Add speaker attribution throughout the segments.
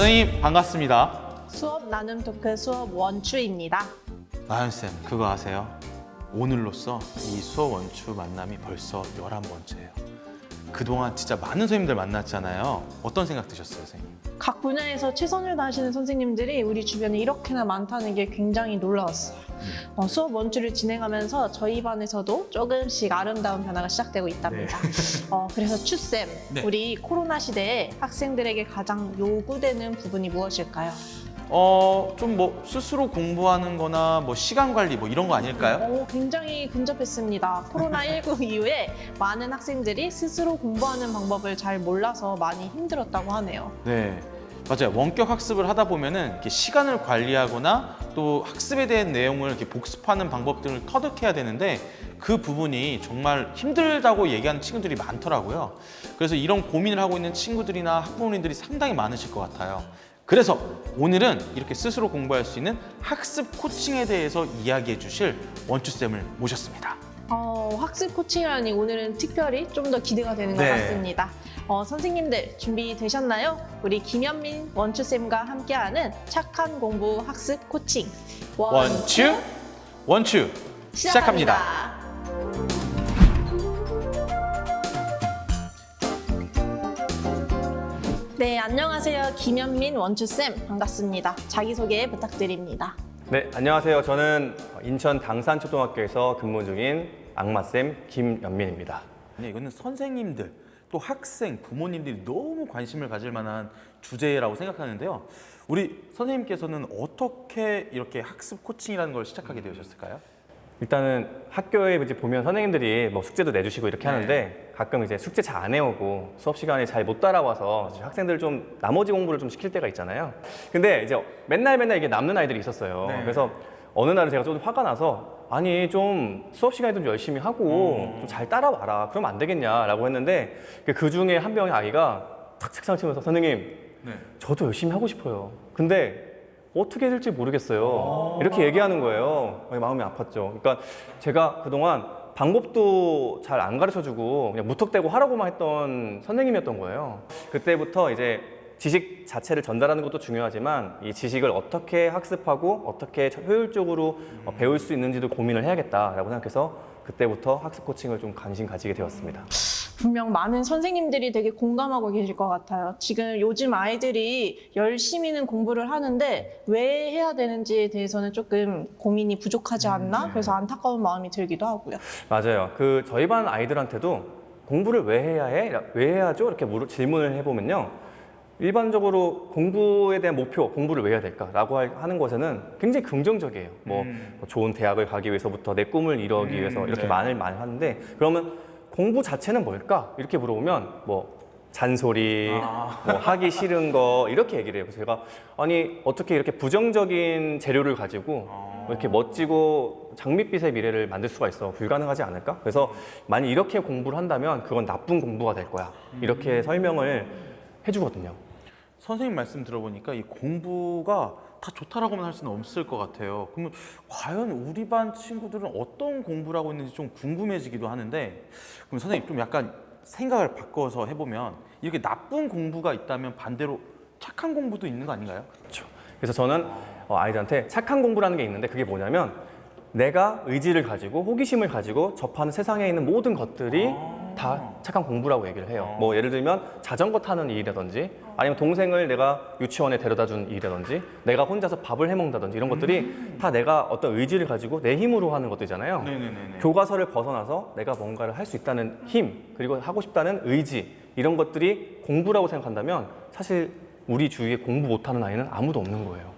Speaker 1: 선생님 반갑습니다.
Speaker 2: 수업 나눔 토크 수업 원추입니다.
Speaker 1: 나연쌤 그거 아세요? 오늘로써 이 수업 원추 만남이 벌써 11번째예요. 그동안 진짜 많은 선생님들 만났잖아요. 어떤 생각 드셨어요, 선생님?
Speaker 2: 각 분야에서 최선을 다하시는 선생님들이 우리 주변에 이렇게나 많다는 게 굉장히 놀라웠어요. 수업 원추를 진행하면서 저희 반에서도 조금씩 아름다운 변화가 시작되고 있답니다. 그래서 추쌤,
Speaker 1: 네.
Speaker 2: 우리 코로나 시대에 학생들에게 가장 요구되는 부분이 무엇일까요?
Speaker 1: 좀 뭐 스스로 공부하는 거나 뭐 시간 관리 뭐 이런 거 아닐까요?
Speaker 2: 굉장히 근접했습니다. 코로나19 이후에 많은 학생들이 스스로 공부하는 방법을 잘 몰라서 많이 힘들었다고 하네요.
Speaker 1: 네. 맞아요. 원격 학습을 하다 보면은 이렇게 시간을 관리하거나 또 학습에 대한 내용을 이렇게 복습하는 방법들을 터득해야 되는데 그 부분이 정말 힘들다고 얘기하는 친구들이 많더라고요. 그래서 이런 고민을 하고 있는 친구들이나 학부모님들이 상당히 많으실 것 같아요. 그래서 오늘은 이렇게 스스로 공부할 수 있는 학습 코칭에 대해서 이야기해 주실 원추쌤을 모셨습니다.
Speaker 2: 학습 코칭이라니 오늘은 특별히 좀 더 기대가 되는 것
Speaker 1: 네.
Speaker 2: 같습니다. 선생님들 준비되셨나요? 우리 김현민 원추쌤과 함께하는 착한 공부 학습 코칭
Speaker 1: 원추 시작합니다.
Speaker 2: 네, 안녕하세요. 김현민 원추쌤 반갑습니다. 자기소개 부탁드립니다.
Speaker 3: 네, 안녕하세요. 저는 인천 당산초등학교에서 근무 중인 악마쌤 김연민입니다.
Speaker 1: 네, 이거는 선생님들 또 학생, 부모님들이 너무 관심을 가질 만한 주제라고 생각하는데요. 우리 선생님께서는 어떻게 이렇게 학습 코칭이라는 걸 시작하게 되셨을까요?
Speaker 3: 일단은 학교에 이제 보면 선생님들이 뭐 숙제도 내주시고 이렇게
Speaker 1: 네.
Speaker 3: 하는데 가끔 이제 숙제 잘 안 해오고 수업 시간에 잘 못 따라와서 학생들 좀 나머지 공부를 좀 시킬 때가 있잖아요. 근데 이제 맨날 이게 남는 아이들이 있었어요.
Speaker 1: 네.
Speaker 3: 그래서 어느 날은 제가 좀 화가 나서 아니 좀 수업 시간에 좀 열심히 하고 좀 잘 따라와라. 그러면 안 되겠냐라고 했는데 그 중에 한 명의 아이가 탁 책상 치면서 선생님
Speaker 1: 네.
Speaker 3: 저도 열심히 하고 싶어요. 근데 어떻게 해야 될지 모르겠어요. 이렇게 얘기하는 거예요. 마음이 아팠죠. 그러니까 제가 그동안 방법도 잘 안 가르쳐주고 그냥 무턱대고 하라고만 했던 선생님이었던 거예요. 그때부터 이제 지식 자체를 전달하는 것도 중요하지만 이 지식을 어떻게 학습하고 어떻게 효율적으로 배울 수 있는지도 고민을 해야겠다라고 생각해서 그때부터 학습 코칭을 좀 관심 가지게 되었습니다.
Speaker 2: 분명 많은 선생님들이 되게 공감하고 계실 것 같아요. 지금 요즘 아이들이 열심히는 공부를 하는데 왜 해야 되는지에 대해서는 조금 고민이 부족하지 않나? 그래서 안타까운 마음이 들기도 하고요.
Speaker 3: 맞아요. 저희 반 아이들한테도 공부를 왜 해야 해? 왜 해야죠? 이렇게 질문을 해보면요. 일반적으로 공부에 대한 목표, 공부를 왜 해야 될까라고 하는 것에는 굉장히 긍정적이에요. 뭐 좋은 대학을 가기 위해서부터 내 꿈을 이루기 위해서 이렇게
Speaker 1: 네.
Speaker 3: 많이 하는데 그러면 공부 자체는 뭘까? 이렇게 물어보면 뭐 잔소리, 뭐 하기 싫은 거 이렇게 얘기를 해요. 그래서 제가 아니 어떻게 이렇게 부정적인 재료를 가지고 이렇게 멋지고 장밋빛의 미래를 만들 수가 있어? 불가능하지 않을까? 그래서 만약 이렇게 공부를 한다면 그건 나쁜 공부가 될 거야. 이렇게 설명을 해주거든요.
Speaker 1: 선생님 말씀 들어보니까 이 공부가 다 좋다라고만 할 수는 없을 것 같아요. 그러면 과연 우리 반 친구들은 어떤 공부를 하고 있는지 좀 궁금해지기도 하는데 그럼 선생님 좀 약간 생각을 바꿔서 해보면 이렇게 나쁜 공부가 있다면 반대로 착한 공부도 있는 거 아닌가요?
Speaker 3: 그렇죠. 그래서 저는 아이들한테 착한 공부라는 게 있는데 그게 뭐냐면 내가 의지를 가지고 호기심을 가지고 접하는 세상에 있는 모든 것들이 다 착한 공부라고 얘기를 해요. 뭐 예를 들면 자전거 타는 일이라든지 아니면 동생을 내가 유치원에 데려다 준 일이라든지 내가 혼자서 밥을 해 먹는다든지 이런 것들이 다 내가 어떤 의지를 가지고 내 힘으로 하는 것들이잖아요.
Speaker 1: 네네네.
Speaker 3: 교과서를 벗어나서 내가 뭔가를 할 수 있다는 힘 그리고 하고 싶다는 의지 이런 것들이 공부라고 생각한다면 사실 우리 주위에 공부 못하는 아이는 아무도 없는 거예요.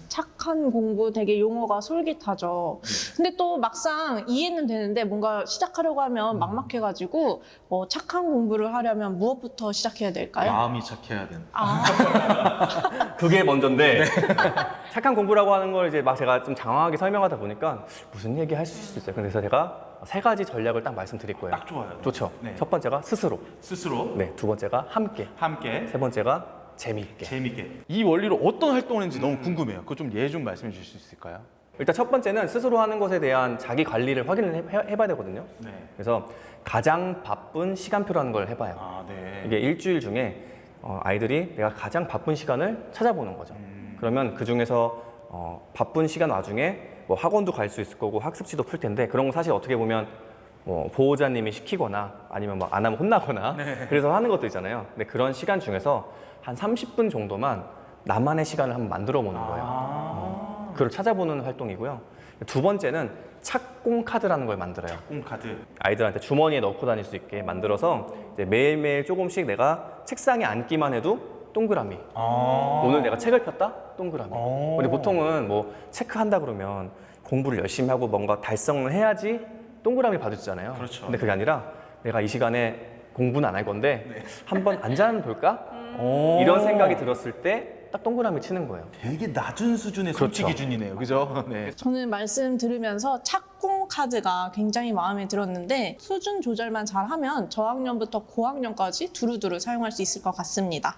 Speaker 2: 착한 공부 되게 용어가 솔깃하죠. 근데 또 막상 이해는 되는데 뭔가 시작하려고 하면 막막해가지고 착한 공부를 하려면 무엇부터 시작해야 될까요?
Speaker 1: 마음이 착해야 된다.
Speaker 3: 그게 먼저인데 착한 공부라고 하는 걸 이제 막 제가 좀 장황하게 설명하다 보니까 무슨 얘기 할 수 있어요. 그래서 제가 3가지 전략을 딱 말씀드릴 거예요.
Speaker 1: 딱 좋아요.
Speaker 3: 좋죠.
Speaker 1: 네.
Speaker 3: 첫 번째가 스스로.
Speaker 1: 스스로
Speaker 3: 네, 두 번째가 함께.
Speaker 1: 함께
Speaker 3: 세 번째가 재미있게.
Speaker 1: 재밌게 이 원리로 어떤 활동을 했는지 너무 궁금해요. 그거 좀 예 좀 말씀해 주실 수 있을까요?
Speaker 3: 일단 첫 번째는 스스로 하는 것에 대한 자기 관리를 확인을 해봐야 되거든요.
Speaker 1: 네.
Speaker 3: 그래서 가장 바쁜 시간표라는 걸 해봐요.
Speaker 1: 아, 네.
Speaker 3: 이게 일주일 중에 아이들이 내가 가장 바쁜 시간을 찾아보는 거죠. 그러면 그 중에서 바쁜 시간 와중에 뭐 학원도 갈 수 있을 거고 학습지도 풀 텐데 그런 거 사실 어떻게 보면 뭐 보호자님이 시키거나 아니면 뭐 안 하면 혼나거나 그래서 하는 것도 있잖아요. 근데 그런 시간 중에서 한 30분 정도만 나만의 시간을 한번 만들어 보는 거예요. 그걸 찾아보는 활동이고요. 두 번째는 착공 카드라는 걸 만들어요.
Speaker 1: 홈카드.
Speaker 3: 아이들한테 주머니에 넣고 다닐 수 있게 만들어서 이제 매일매일 조금씩 내가 책상에 앉기만 해도 동그라미. 오늘 내가 책을 폈다? 동그라미. 우리 보통은 뭐 체크한다 그러면 공부를 열심히 하고 뭔가 달성을 해야지 동그라미 받으시잖아요.
Speaker 1: 그렇죠.
Speaker 3: 근데 그게 아니라 내가 이 시간에 공부는 안 할 건데 한번 앉아는 볼까? 이런 생각이 들었을 때 딱 동그라미 치는 거예요.
Speaker 1: 되게 낮은 수준의 손치
Speaker 3: 그렇죠.
Speaker 1: 기준이네요. 그죠? 네.
Speaker 2: 저는 말씀 들으면서 착공 카드가 굉장히 마음에 들었는데 수준 조절만 잘하면 저학년부터 고학년까지 두루두루 사용할 수 있을 것 같습니다.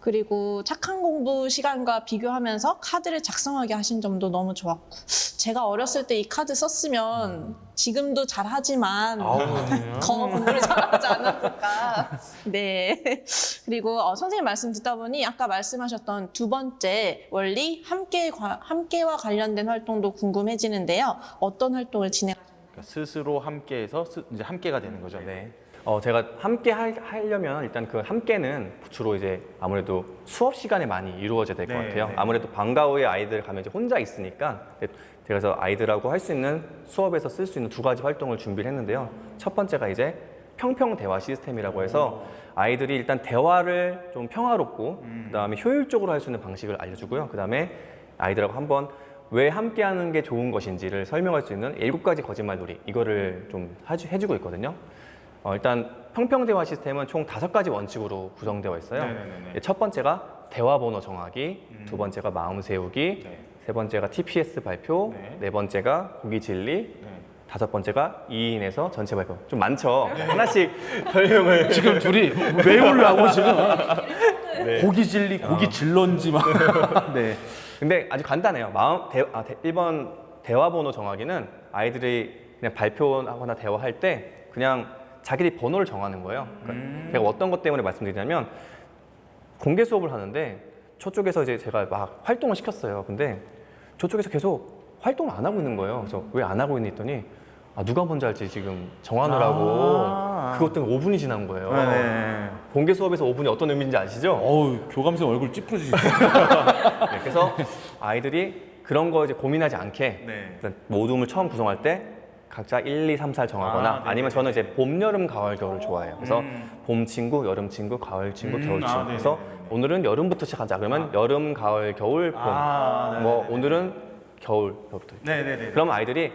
Speaker 2: 그리고 착한 공부 시간과 비교하면서 카드를 작성하게 하신 점도 너무 좋았고 제가 어렸을 때 이 카드 썼으면 지금도 잘하지만 더 공부를 잘하지 않았을까. 네. 그리고 선생님 말씀 듣다 보니 아까 말씀하셨던 두 번째 원리 함께와 관련된 활동도 궁금해지는데요. 어떤 활동을 진행하셨나요?
Speaker 1: 그러니까 스스로 함께해서 이제 함께가 되는 거죠.
Speaker 3: 네. 제가 함께 하려면 일단 그 함께는 주로 이제 아무래도 수업 시간에 많이 이루어져야 될 것
Speaker 1: 네,
Speaker 3: 같아요.
Speaker 1: 네.
Speaker 3: 아무래도 방과 후에 아이들 가면 이제 혼자 있으니까 그래서 아이들하고 할 수 있는 수업에서 쓸 수 있는 두 가지 활동을 준비를 했는데요. 첫 번째가 이제 평평 대화 시스템이라고 해서 아이들이 일단 대화를 좀 평화롭고 그다음에 효율적으로 할 수 있는 방식을 알려주고요. 그다음에 아이들하고 한번 왜 함께하는 게 좋은 것인지를 설명할 수 있는 7가지 거짓말놀이 이거를 좀 해주고 있거든요. 일단 평평 대화 시스템은 총 5가지 원칙으로 구성되어 있어요.
Speaker 1: 네네네네.
Speaker 3: 첫 번째가 대화 번호 정하기, 두 번째가 마음 세우기,
Speaker 1: 네.
Speaker 3: 세 번째가 TPS 발표,
Speaker 1: 네.
Speaker 3: 네 번째가 고기 진리,
Speaker 1: 네.
Speaker 3: 다섯 번째가 2인에서 전체 발표. 좀 많죠? 하나씩 설명을.
Speaker 1: 지금 둘이 외우려고 지금 고기 진리, 고기 질런지 막. 네.
Speaker 3: 근데 아주 간단해요. 1번 대화 번호 정하기는 아이들이 그냥 발표하거나 대화할 때 그냥 자기들이 번호를 정하는 거예요. 그러니까 제가 어떤 것 때문에 말씀드리냐면 공개 수업을 하는데 저쪽에서 이제 제가 막 활동을 시켰어요. 근데 저쪽에서 계속 활동을 안 하고 있는 거예요. 그래서 왜 안 하고 있니 했더니 누가 먼저 할지 지금 정하느라고 그것 때문에 5분이 지난 거예요.
Speaker 1: 네.
Speaker 3: 공개 수업에서 5분이 어떤 의미인지 아시죠?
Speaker 1: 어우, 교감생 얼굴 찌푸러지시죠.
Speaker 3: 네, 그래서 아이들이 그런 거 이제 고민하지 않게
Speaker 1: 네.
Speaker 3: 일단 모둠을 처음 구성할 때 각자 1, 2, 3, 4 정하거나
Speaker 1: 네,
Speaker 3: 아니면
Speaker 1: 네,
Speaker 3: 저는
Speaker 1: 네.
Speaker 3: 이제 봄, 여름, 가을, 겨울을 좋아해요. 그래서 봄 친구, 여름 친구, 가을 친구, 겨울 친구.
Speaker 1: 네,
Speaker 3: 그래서
Speaker 1: 네, 네, 네.
Speaker 3: 오늘은 여름부터 시작하자. 그러면 여름, 가을, 겨울, 봄.
Speaker 1: 네,
Speaker 3: 뭐
Speaker 1: 네, 네.
Speaker 3: 오늘은 겨울부터.
Speaker 1: 네네네.
Speaker 3: 그럼 아이들이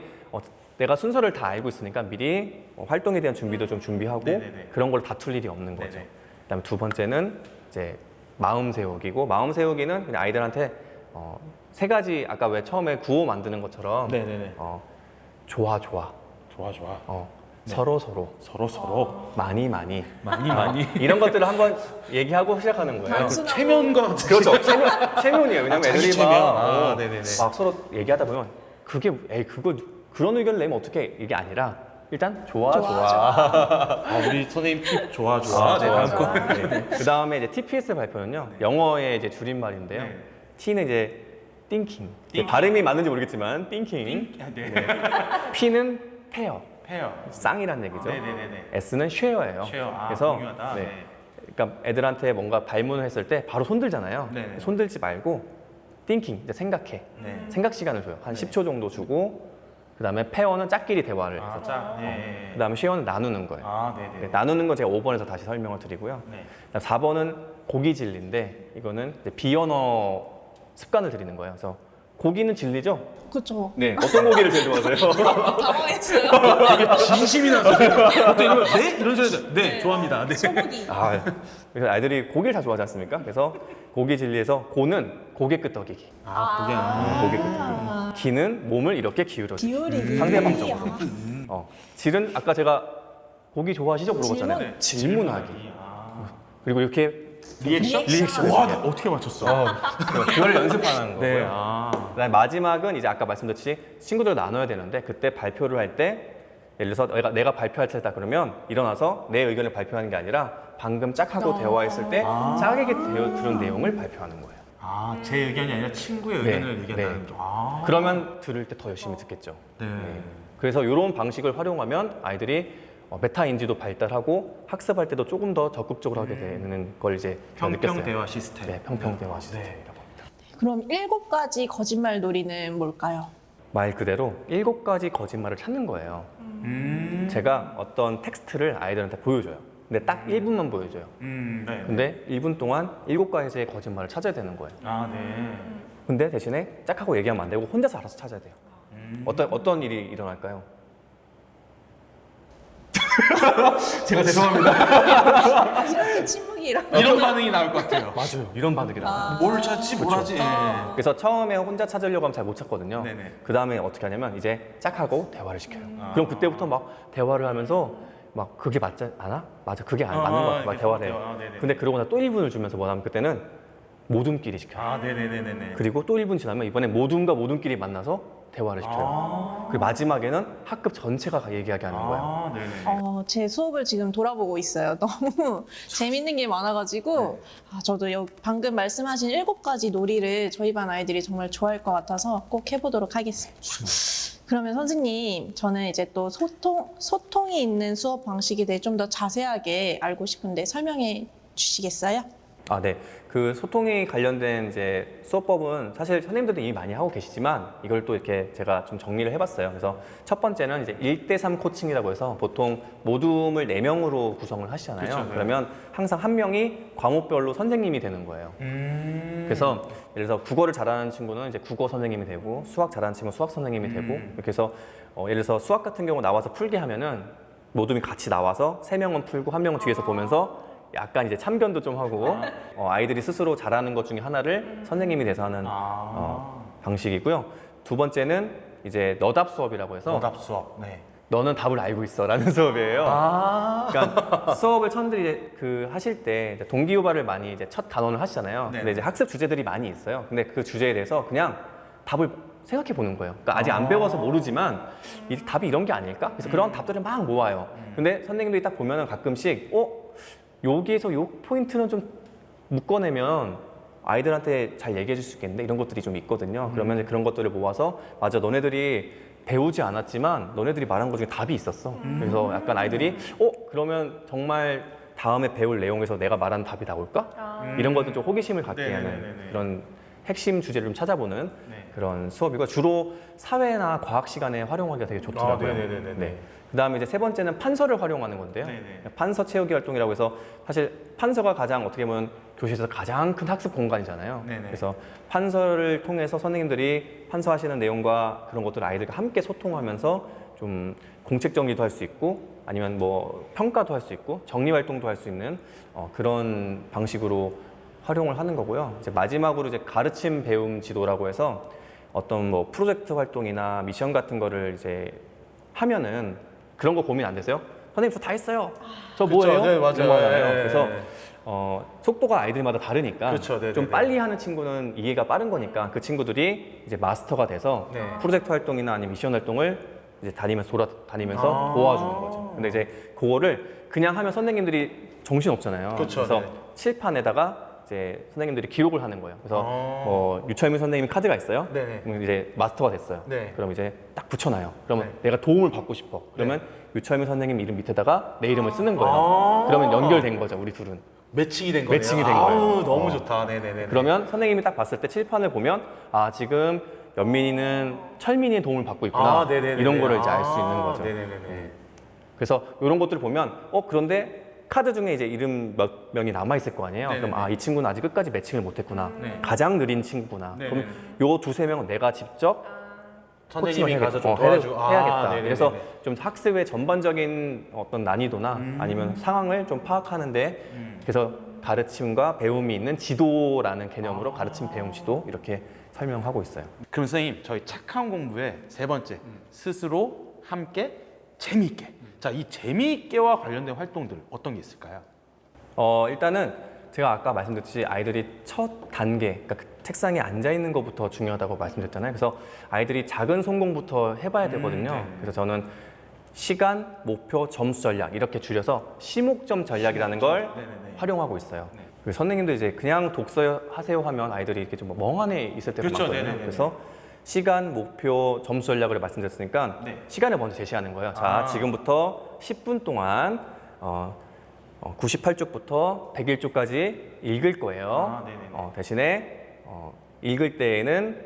Speaker 3: 내가 순서를 다 알고 있으니까 미리 활동에 대한 준비도 좀 준비하고
Speaker 1: 네네네.
Speaker 3: 그런 걸 다툴 일이 없는 거죠.
Speaker 1: 네네.
Speaker 3: 그다음에 두 번째는 이제 마음 세우기고 마음 세우기는 그냥 아이들한테 세 가지 아까 왜 처음에 구호 만드는 것처럼
Speaker 1: 네네네.
Speaker 3: 좋아
Speaker 1: 좋아. 네.
Speaker 3: 서로
Speaker 1: 서로
Speaker 3: 많이
Speaker 1: 많이
Speaker 3: 이런 것들을 한번 얘기하고 시작하는 거예요.
Speaker 2: 단순하고
Speaker 1: 체면과 같은.
Speaker 3: 그렇죠. 체면이에요. 왜냐면
Speaker 1: 자기
Speaker 3: 애들이
Speaker 1: 체면.
Speaker 3: 막,
Speaker 1: 네네네.
Speaker 3: 막 서로 얘기하다 보면 그게 그거 그런 의견을 내면 어떻게 이게 아니라 일단 좋아.
Speaker 1: 우리 선생님 팁 좋아. 네, 다음 거.
Speaker 3: 그 다음에 이제 TPS 발표는요. 영어의 이제 줄임말인데요.
Speaker 1: 네.
Speaker 3: T는 이제 thinking. 발음이 맞는지 모르겠지만 thinking.
Speaker 1: 네.
Speaker 3: P는 pair.
Speaker 1: 페어.
Speaker 3: 쌍이란 얘기죠.
Speaker 1: 네네네네.
Speaker 3: S는 share예요.
Speaker 1: share.
Speaker 3: 그래서
Speaker 1: 공유하다.
Speaker 3: 네.
Speaker 1: 네.
Speaker 3: 그러니까 애들한테 뭔가 발문을 했을 때 바로 손들잖아요.
Speaker 1: 네네.
Speaker 3: 손들지 말고 thinking, 이제 생각해.
Speaker 1: 네.
Speaker 3: 생각 시간을 줘요. 한
Speaker 1: 네.
Speaker 3: 10초 정도 주고 그다음에 페어는 짝끼리 대화를 해서
Speaker 1: 자. 네.
Speaker 3: 그다음에 쉐어는 나누는 거예요.
Speaker 1: 네네.
Speaker 3: 네, 나누는 건 제가 5번에서 다시 설명을 드리고요.
Speaker 1: 네.
Speaker 3: 그다음 4번은 고기 진리인데 이거는 이제 비언어 습관을 드리는 거예요. 그래서 고기는 진리죠?
Speaker 2: 그렇죠.
Speaker 3: 네. 어떤 고기를 제일 좋아하세요?
Speaker 2: 당황했어요.
Speaker 1: 되게 진심이 나서. 보통 이러면 네? 이런 소리. 네, 좋아합니다. 네.
Speaker 2: 소고기.
Speaker 3: 그래서 아이들이 고기를 다 좋아하지 않습니까? 그래서 고기 진리에서 고는 고개 끄덕이기, 고개 끄덕이기. 기는 몸을 이렇게 기울여주기.
Speaker 2: 기울이기.
Speaker 3: 상대방 쪽으로. 질은 아까 제가 고기 좋아하시죠? 물어봤잖아요.
Speaker 2: 질문.
Speaker 3: 질문하기. 그리고 이렇게 리액션.
Speaker 1: 와, 어떻게 맞췄어?
Speaker 3: 그걸 연습하는 거고요.
Speaker 1: 네.
Speaker 3: 그다음에 마지막은 이제 아까 말씀드렸듯이 친구들 나눠야 되는데 그때 발표를 할 때 예를 들어서 내가 발표할 차례다 그러면 일어나서 내 의견을 발표하는 게 아니라 방금 짝하고 대화했을 때 짝에게 들은 내용을 발표하는 거예요.
Speaker 1: 아, 제 의견이 아니라 친구의
Speaker 3: 네,
Speaker 1: 의견을 얘기한다는
Speaker 3: 네.
Speaker 1: 거. 아.
Speaker 3: 그러면 들을 때 더 열심히 듣겠죠.
Speaker 1: 네.
Speaker 3: 그래서 이런 방식을 활용하면 아이들이 메타 인지도 발달하고 학습할 때도 조금 더 적극적으로 하게 되는 걸 이제 제가
Speaker 1: 평평
Speaker 3: 느꼈어요.
Speaker 1: 대화 시스템.
Speaker 3: 네, 평평 대화 시스템이라고 합니다.
Speaker 2: 그럼 7가지 거짓말 놀이는 뭘까요?
Speaker 3: 말 그대로 7가지 거짓말을 찾는 거예요. 제가 어떤 텍스트를 아이들한테 보여줘요. 근데 딱 1분만 보여줘요.
Speaker 1: 네.
Speaker 3: 근데 1분 동안 7가지의 거짓말을 찾아야 되는 거예요.
Speaker 1: 아, 네.
Speaker 3: 근데 대신에 짝하고 얘기하면 안 되고 혼자서 알아서 찾아야 돼요. 어떤 일이 일어날까요?
Speaker 1: 제가 죄송합니다.
Speaker 2: 침묵이 일어나.
Speaker 1: 이런 반응이 나올 것 같아요.
Speaker 3: 맞아요. 이런 반응이 나와요.
Speaker 1: 뭘 찾지, 뭘 하지.
Speaker 3: 그래서 처음에 혼자 찾으려고 하면 잘 못 찾거든요.
Speaker 1: 네네.
Speaker 3: 그 다음에 어떻게 하냐면 이제 짝하고 대화를 시켜요. 그럼 그때부터 막 대화를 하면서 막 그게 맞지 않아? 맞아, 그게 맞는 것 같아. 막 대화를 해요.
Speaker 1: 네네.
Speaker 3: 근데 그러고 나서 또 1분을 주면서 뭐냐면 그때는 모둠끼리 시켜요.
Speaker 1: 아, 네네네네.
Speaker 3: 그리고 또 1분 지나면 이번에 모둠과 모둠끼리 만나서 대화를 시켜요. 그리고 마지막에는 학급 전체가 얘기하게 하는 거예요.
Speaker 1: 아, 네네.
Speaker 2: 제 수업을 지금 돌아보고 있어요. 너무 재밌는 게 많아가지고 저도 방금 말씀하신 7가지 놀이를 저희 반 아이들이 정말 좋아할 것 같아서 꼭 해보도록 하겠습니다. 그러면 선생님, 저는 이제 또 소통이 있는 수업 방식에 대해 좀 더 자세하게 알고 싶은데 설명해 주시겠어요?
Speaker 3: 아, 네. 그 소통이 관련된 이제 수업법은 사실 선생님들도 이미 많이 하고 계시지만 이걸 또 이렇게 제가 좀 정리를 해봤어요. 그래서 첫 번째는 이제 1대3 코칭이라고 해서 보통 모둠을 4명으로 구성을 하시잖아요.
Speaker 1: 그쵸, 네.
Speaker 3: 그러면 항상 한 명이 과목별로 선생님이 되는 거예요. 그래서 예를 들어서 국어를 잘하는 친구는 이제 국어 선생님이 되고 수학 잘하는 친구는 수학 선생님이 되고 이렇게 해서 예를 들어서 수학 같은 경우 나와서 풀게 하면은 모둠이 같이 나와서 3명은 풀고 1명은 뒤에서 보면서 약간 이제 참견도 좀 하고 아이들이 스스로 잘하는 것 중에 하나를 선생님이 돼서 하는 방식이고요. 두 번째는 이제 너답 수업이라고 해서
Speaker 1: 너답 수업. 네.
Speaker 3: 너는 답을 알고 있어라는 수업이에요.
Speaker 1: 아.
Speaker 3: 그러니까 수업을 천들이 하실 때 이제 동기유발을 많이 이제 첫 단원을 하시잖아요.
Speaker 1: 네.
Speaker 3: 근데 이제 학습 주제들이 많이 있어요. 근데 그 주제에 대해서 그냥 답을 생각해 보는 거예요. 그러니까 아직 안 배워서 모르지만 이 답이 이런 게 아닐까? 그래서 그런 답들을 막 모아요. 근데 선생님들이 딱 보면은 가끔씩 여기에서 요 포인트는 좀 묶어내면 아이들한테 잘 얘기해 줄 수 있겠는데 이런 것들이 좀 있거든요. 그러면 그런 것들을 모아서 맞아, 너네들이 배우지 않았지만 너네들이 말한 것 중에 답이 있었어. 그래서 약간 아이들이 그러면 정말 다음에 배울 내용에서 내가 말한 답이 나올까? 이런 것들 좀 호기심을 갖게 하는
Speaker 1: 네네네네.
Speaker 3: 그런 핵심 주제를 좀 찾아보는
Speaker 1: 네.
Speaker 3: 그런 수업이고 주로 사회나 과학 시간에 활용하기가 되게 좋더라고요.
Speaker 1: 네네네네.
Speaker 3: 네. 그다음에 이제 세 번째는 판서를 활용하는 건데요.
Speaker 1: 네네.
Speaker 3: 판서 채우기 활동이라고 해서 사실 판서가 가장 어떻게 보면 교실에서 가장 큰 학습 공간이잖아요.
Speaker 1: 네네.
Speaker 3: 그래서 판서를 통해서 선생님들이 판서하시는 내용과 그런 것들을 아이들과 함께 소통하면서 좀 공책 정리도 할 수 있고 아니면 뭐 평가도 할 수 있고 정리 활동도 할 수 있는 그런 방식으로 활용을 하는 거고요. 이제 마지막으로 이제 가르침 배움 지도라고 해서 어떤 뭐 프로젝트 활동이나 미션 같은 거를 이제 하면은 그런 거 고민 안 되세요? 선생님 저 다 했어요. 저 뭐예요?
Speaker 1: 네, 맞아요.
Speaker 3: 이런 거 하잖아요.
Speaker 1: 네,
Speaker 3: 그래서
Speaker 1: 네.
Speaker 3: 속도가 아이들마다 다르니까
Speaker 1: 그렇죠. 네,
Speaker 3: 좀
Speaker 1: 네,
Speaker 3: 빨리 하는 친구는 이해가 빠른 거니까 그 친구들이 이제 마스터가 돼서
Speaker 1: 네.
Speaker 3: 프로젝트 활동이나 아니면 미션 활동을 이제 돌아다니면서
Speaker 1: 아.
Speaker 3: 도와주는 거죠. 근데 이제 그거를 그냥 하면 선생님들이 정신 없잖아요.
Speaker 1: 그렇죠,
Speaker 3: 래서
Speaker 1: 네.
Speaker 3: 칠판에다가 이제 선생님들이 기록을 하는 거예요. 그래서
Speaker 1: 아.
Speaker 3: 뭐 유철민 선생님이 카드가 있어요.
Speaker 1: 네네.
Speaker 3: 그럼 이제 마스터가 됐어요.
Speaker 1: 네.
Speaker 3: 그럼 이제 딱 붙여놔요. 그러면
Speaker 1: 네.
Speaker 3: 내가 도움을 받고 싶어. 그러면 유철민 선생님 이름 밑에다가 내 이름을 쓰는 거예요.
Speaker 1: 아.
Speaker 3: 그러면 연결된 거죠, 우리 둘은.
Speaker 1: 매칭이 된 거네요.
Speaker 3: 매칭이 된 거예요.
Speaker 1: 아우, 너무 좋다. 네네네.
Speaker 3: 그러면 선생님이 딱 봤을 때 칠판을 보면 지금 연민이는 철민이의 도움을 받고 있구나.
Speaker 1: 네네네.
Speaker 3: 이런 거를 이제 알 수 있는 거죠.
Speaker 1: 네네네.
Speaker 3: 그래서 이런 것들을 보면 그런데 카드 중에 이제 이름 몇 명이 남아 있을 거 아니에요.
Speaker 1: 네네네.
Speaker 3: 그럼 이 친구는 아직 끝까지 매칭을 못했구나.
Speaker 1: 네.
Speaker 3: 가장 느린 친구구나.
Speaker 1: 네네네.
Speaker 3: 그럼 요 두세 명은 내가 직접
Speaker 1: 선생님이
Speaker 3: 코칭을
Speaker 1: 가서 좀
Speaker 3: 해야겠다.
Speaker 1: 도와주고.
Speaker 3: 해야겠다.
Speaker 1: 네네네.
Speaker 3: 그래서 좀 학습의 전반적인 어떤 난이도나 아니면 상황을 좀 파악하는데 그래서 가르침과 배움이 있는 지도라는 개념으로 가르침 배움 지도 이렇게 설명하고 있어요.
Speaker 1: 그럼 선생님, 저희 착한 공부의 세 번째, 스스로 함께 재미있게. 자, 이 재미있게와 관련된 활동들 어떤 게 있을까요?
Speaker 3: 일단은 제가 아까 말씀드렸듯이 아이들이 첫 단계, 그러니까 그 책상에 앉아 있는 것부터 중요하다고 말씀드렸잖아요. 그래서 아이들이 작은 성공부터 해봐야 되거든요.
Speaker 1: 네.
Speaker 3: 그래서 저는 시간, 목표, 점수 전략 이렇게 줄여서 시목점 전략이라는 걸
Speaker 1: 네네네.
Speaker 3: 활용하고 있어요.
Speaker 1: 네.
Speaker 3: 그 선생님도 이제 그냥 독서 하세요 하면 아이들이 이렇게 좀 멍하니 있을 때가
Speaker 1: 그렇죠.
Speaker 3: 많거든요.
Speaker 1: 네네네네.
Speaker 3: 그래서 시간, 목표, 점수 전략을 말씀드렸으니까
Speaker 1: 네.
Speaker 3: 시간을 먼저 제시하는 거예요. 자,
Speaker 1: 아.
Speaker 3: 지금부터 10분 동안 98쪽부터 101쪽까지 읽을 거예요.
Speaker 1: 아, 네네네.
Speaker 3: 대신에 읽을 때에는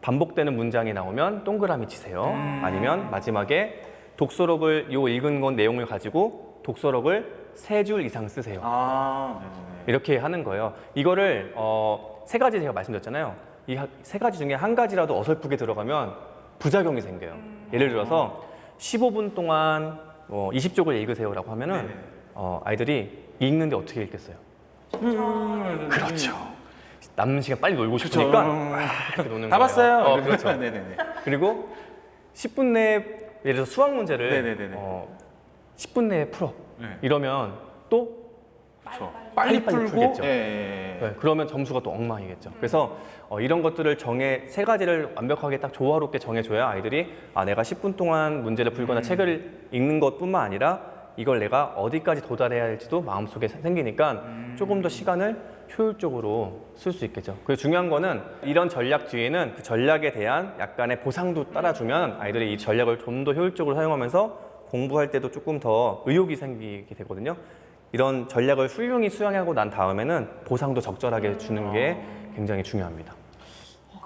Speaker 3: 반복되는 문장이 나오면 동그라미 치세요. 아니면 마지막에 독서록을 요 읽은 건 내용을 가지고 독서록을 3줄 이상 쓰세요.
Speaker 1: 아, 네네네.
Speaker 3: 이렇게 하는 거예요. 이거를 3가지 제가 말씀드렸잖아요. 이 3가지 중에 한 가지라도 어설프게 들어가면 부작용이 생겨요. 예를 들어서 15분 동안 20쪽을 읽으세요라고 하면은
Speaker 1: 네네.
Speaker 3: 아이들이 읽는데 어떻게 읽겠어요? 그렇죠. 남는 시간 빨리 놀고 싶으니까 이렇게 노는
Speaker 1: 다
Speaker 3: 거예요.
Speaker 1: 봤어요.
Speaker 3: 그렇죠.
Speaker 1: 네네네.
Speaker 3: 그리고 10분 내에 예를 들어서 수학 문제를
Speaker 1: 네네네네.
Speaker 3: 10분 내에 풀어.
Speaker 1: 네.
Speaker 3: 이러면 또
Speaker 1: 그렇죠.
Speaker 3: 빨리
Speaker 1: 풀고.
Speaker 3: 풀겠죠.
Speaker 1: 예.
Speaker 3: 네, 그러면 점수가 또 엉망이겠죠. 그래서 이런 것들을 3가지를 완벽하게 딱 조화롭게 정해줘야 아이들이 내가 10분 동안 문제를 풀거나 책을 읽는 것뿐만 아니라 이걸 내가 어디까지 도달해야 할지도 마음속에 생기니까 조금 더 시간을 효율적으로 쓸 수 있겠죠. 그리고 중요한 거는 이런 전략 뒤에는 그 전략에 대한 약간의 보상도 따라주면 아이들이 이 전략을 좀 더 효율적으로 사용하면서 공부할 때도 조금 더 의욕이 생기게 되거든요. 이런 전략을 훌륭히 수행하고 난 다음에는 보상도 적절하게 주는 게 굉장히 중요합니다.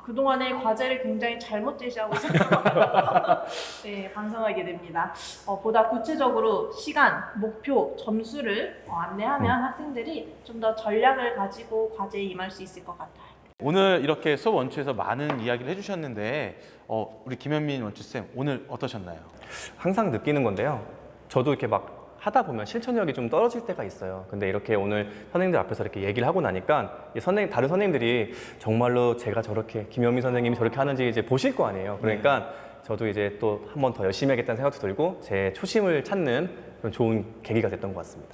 Speaker 2: 그동안의 과제를 굉장히 잘못 제시하고 있어요. 네, 반성하게 됩니다. 보다 구체적으로 시간, 목표, 점수를 안내하면 학생들이 좀 더 전략을 가지고 과제에 임할 수 있을 것 같아요.
Speaker 1: 오늘 이렇게 수업 원추에서 많은 이야기를 해주셨는데 우리 김현민 원추쌤 오늘 어떠셨나요?
Speaker 3: 항상 느끼는 건데요. 저도 이렇게 막 하다 보면 실천력이 좀 떨어질 때가 있어요. 근데 이렇게 오늘 선생님들 앞에서 이렇게 얘기를 하고 나니까 다른 선생님들이 정말로 제가 저렇게 김현민 선생님이 저렇게 하는지 이제 보실 거 아니에요. 그러니까 저도 이제 또 한 번 더 열심히 하겠다는 생각도 들고 제 초심을 찾는 그런 좋은 계기가 됐던 것 같습니다.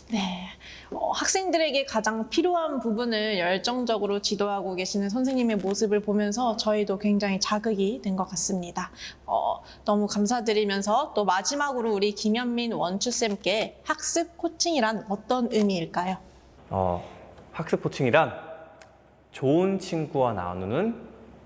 Speaker 2: 네, 학생들에게 가장 필요한 부분을 열정적으로 지도하고 계시는 선생님의 모습을 보면서 저희도 굉장히 자극이 된 것 같습니다. 너무 감사드리면서 또 마지막으로 우리 김현민 원추쌤께 학습 코칭이란 어떤 의미일까요?
Speaker 3: 학습 코칭이란 좋은 친구와 나누는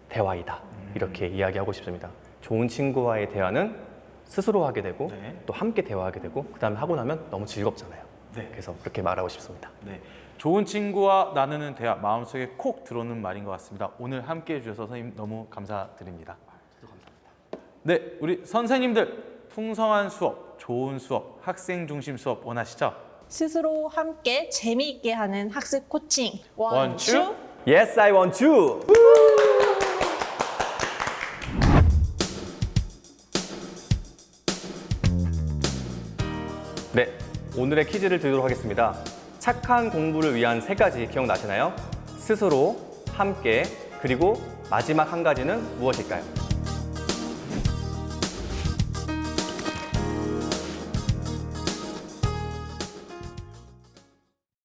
Speaker 3: 대화이다. 이렇게 이야기하고 싶습니다. 좋은 친구와의 대화는 스스로 하게 되고
Speaker 1: 네.
Speaker 3: 또 함께 대화하게 되고 그 다음에 하고 나면 너무 즐겁잖아요.
Speaker 1: 네.
Speaker 3: 그래서 그렇게 말하고 싶습니다.
Speaker 1: 네. 좋은 친구와 나누는 대화 마음속에 콕 들어오는 말인 것 같습니다. 오늘 함께 해주셔서 선생님 너무 감사드립니다.
Speaker 3: 저도 감사합니다.
Speaker 1: 네, 우리 선생님들 풍성한 수업, 좋은 수업, 학생 중심 수업 원하시죠?
Speaker 2: 스스로 함께 재미있게 하는 학습 코칭
Speaker 1: 원추?
Speaker 3: Yes, I want to. 네, 오늘의 퀴즈를 드리도록 하겠습니다. 착한 공부를 위한 3가지 기억나시나요? 스스로, 함께, 그리고 마지막 한 가지는 무엇일까요?